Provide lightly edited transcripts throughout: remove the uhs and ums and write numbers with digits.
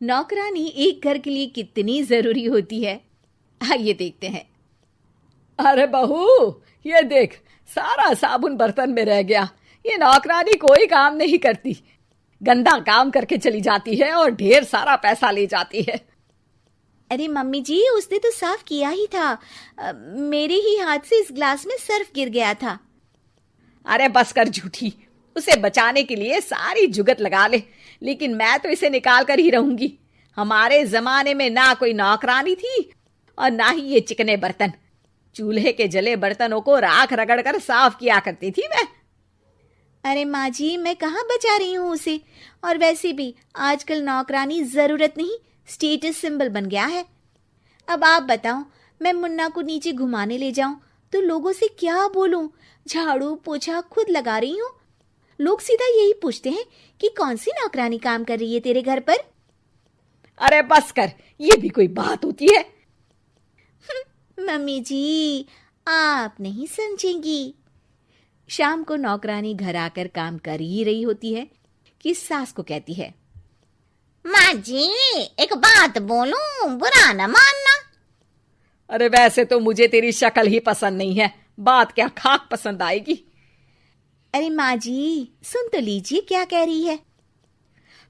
नौकरानी एक घर के लिए कितनी जरूरी होती है, आइए देखते हैं। अरे बहू, ये देख, सारा साबुन बर्तन में रह गया। ये नौकरानी कोई काम नहीं करती, गंदा काम करके चली जाती है और ढेर सारा पैसा ले जाती है। अरे मम्मी जी, उसने तो साफ किया ही था। मेरे ही हाथ से इस ग्लास में सर्फ गिर गया था। अरे बस कर झूठी, उसे बचाने के लिए सारी जुगत लगा ले, लेकिन मैं तो इसे निकाल कर ही रहूंगी। हमारे जमाने में ना कोई नौकरानी थी और ना ही ये चिकने बर्तन। चूल्हे के जले बर्तनों को राख रगड़ कर साफ किया करती थी मैं। अरे माँ जी, मैं कहाँ बचा रही हूँ उसे। और वैसे भी आजकल नौकरानी जरूरत नहीं, स्टेटस सिंबल बन गया है। अब आप बताओ, मैं मुन्ना को नीचे घुमाने ले जाऊं तो लोगों से क्या बोलूं? झाड़ू पोछा खुद लगा रही हूँ। लोग सीधा यही पूछते हैं कि कौन सी नौकरानी काम कर रही है तेरे घर पर। अरे बस कर, ये भी कोई बात होती है? मम्मी जी, आप नहीं समझेंगी। शाम को नौकरानी घर आकर काम कर ही रही होती है कि सास को कहती है, माँ जी, एक बात बोलूं, बुरा न मानना। अरे वैसे तो मुझे तेरी शक्ल ही पसंद नहीं है, बात क्या खाक पसंद आएगी। अरे माँ जी, सुन तो लीजिए क्या कह रही है।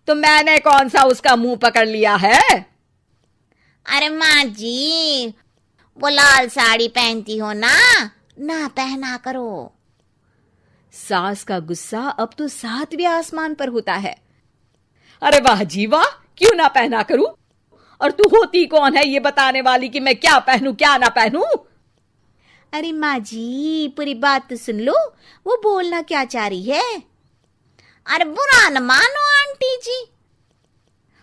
तो मैंने कौन सा उसका मुंह पकड़ लिया है? अरे माँ जी, वो लाल साड़ी पहनती हो ना, ना पहना करो। सास का गुस्सा अब तो 7वें आसमान पर होता है। अरे वाह जी वाह, क्यों ना पहना करूं? और तू होती कौन है ये बताने वाली कि मैं क्या पहनूं क्या ना पहनूं? अरे माँ जी, पूरी बात तो सुन लो, वो बोलना क्या चाह रही है। अरे बुरा न मानो आंटी जी।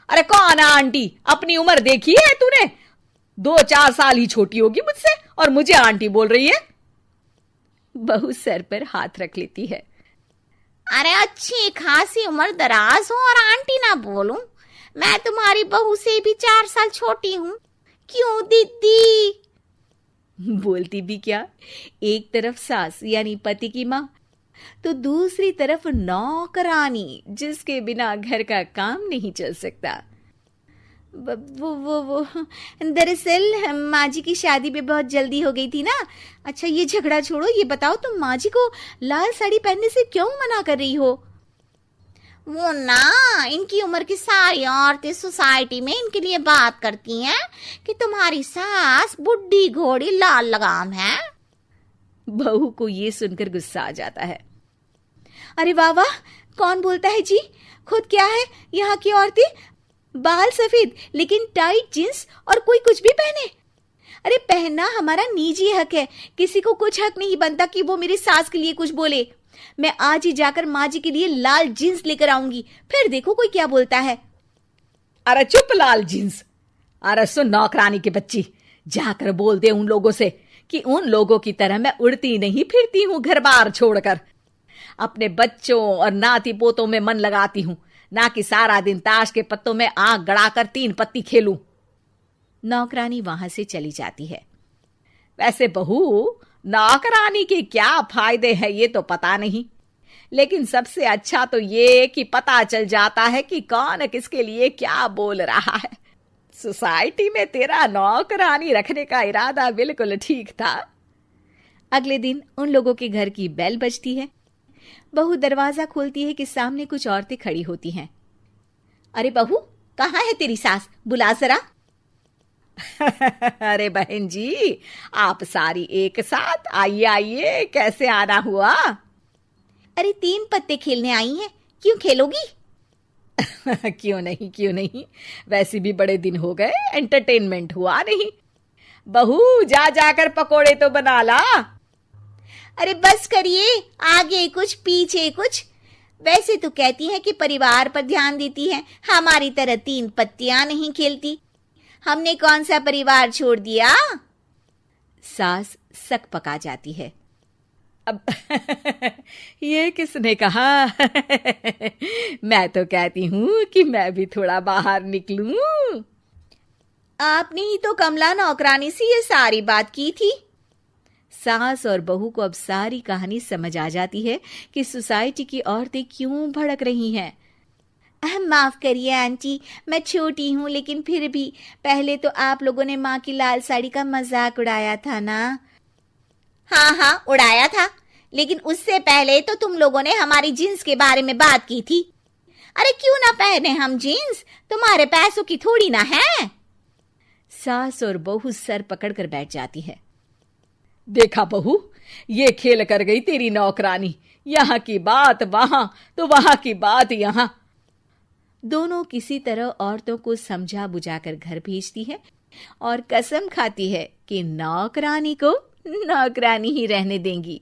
अरे कौन है आंटी? अपनी उम्र देखी है तूने? 2-4 साल ही छोटी होगी मुझसे और मुझे आंटी बोल रही है। बहू सर पर हाथ रख लेती है। अरे अच्छी खासी उम्र दराज हो और आंटी ना बोलूं? मैं तुम्हारी बहू से भी 4 साल छोटी हूँ। क्यों दीदी? बोलती भी क्या, एक तरफ सास यानी पति की माँ, तो दूसरी तरफ नौकरानी जिसके बिना घर का काम नहीं चल सकता। वो दरअसल माँ जी की शादी भी बहुत जल्दी हो गई थी ना। अच्छा ये झगड़ा छोड़ो, ये बताओ तुम माँ जी को लाल साड़ी पहनने से क्यों मना कर रही हो? वो ना, इनकी उम्र की सारी औरतें सोसाइटी में इनके लिए बात करती हैं कि तुम्हारी सास बुढ़ी घोड़ी लाल लगाम है। बहू को ये सुनकर गुस्सा आ जाता है। अरे वाह वाह, कौन बोलता है जी? खुद क्या है यहाँ की औरतें, बाल सफेद लेकिन टाइट जींस और कोई कुछ भी पहने। अरे पहनना हमारा निजी हक है, किसी को कुछ हक नहीं बनता कि वो मेरी सास के लिए कुछ बोले। मैं आज ही जाकर माँ जी के लिए लाल जींस लेकर आऊंगी, फिर देखो कोई क्या बोलता है। अरे चुप लाल जींस। अरे सुन नौकरानी की बच्ची, जाकर बोल दे उन लोगों से कि उन लोगों की तरह मैं उड़ती नहीं फिरती हूँ घर बार छोड़कर। अपने बच्चों और नाती पोतों में मन लगाती हूँ, ना कि सारा दिन ताश के पत्तों में आंख गड़ाकर 3 पत्ती खेलूं। नौकरानी वहां से चली जाती है। वैसे बहू, नौकरानी के क्या फायदे हैं ये तो पता नहीं, लेकिन सबसे अच्छा तो ये कि पता चल जाता है कि कौन किसके लिए क्या बोल रहा है। सोसाइटी में तेरा नौकरानी रखने का इरादा बिल्कुल ठीक था। अगले दिन उन लोगों के घर की बेल बजती है। बहू दरवाजा खोलती है कि सामने कुछ औरतें खड़ी होती हैं। अरे बहू, कहाँ है तेरी सास? बुला जरा। अरे बहन जी, आप सारी एक साथ आइए आइए, कैसे आना हुआ? अरे 3 पत्ते खेलने आई हैं, क्यों खेलोगी? क्यों नहीं, वैसे भी बड़े दिन हो गए, एंटरटेनमेंट हुआ नहीं। बहू जा जाकर पकोड़े तो बना ला। अरे बस करिए, आगे कुछ पीछे कुछ। वैसे तो कहती है कि परिवार पर ध्यान देती है, हमारी तरह 3 पत्तियां नहीं खेलती। हमने कौन सा परिवार छोड़ दिया? सास सक पका जाती है। अब ये किसने कहा? मैं तो कहती हूँ कि मैं भी थोड़ा बाहर निकलूं। आपने ही तो कमला नौकरानी से ये सारी बात की थी। सास और बहू को अब सारी कहानी समझ आ जाती है कि सोसाइटी की औरतें क्यों भड़क रही हैं। माफ करिए आंटी, मैं छोटी हूँ, लेकिन फिर भी पहले तो आप लोगों ने माँ की लाल साड़ी का मजाक उड़ाया था ना। हाँ हाँ, उड़ाया था, लेकिन उससे पहले तो तुम लोगों ने हमारी जीन्स के बारे में बात की थी। अरे क्यों ना पहने हम जीन्स, तुम्हारे पैसों की थोड़ी ना है। सास और बहू सर पकड़कर बैठ जाती है। देखा बहू, ये खेल कर गई तेरी नौकरानी, यहाँ की बात वहां तो वहां की बात यहाँ। दोनों किसी तरह औरतों को समझा बुझाकर घर भेजती है और कसम खाती है कि नौकरानी को नौकरानी ही रहने देंगी।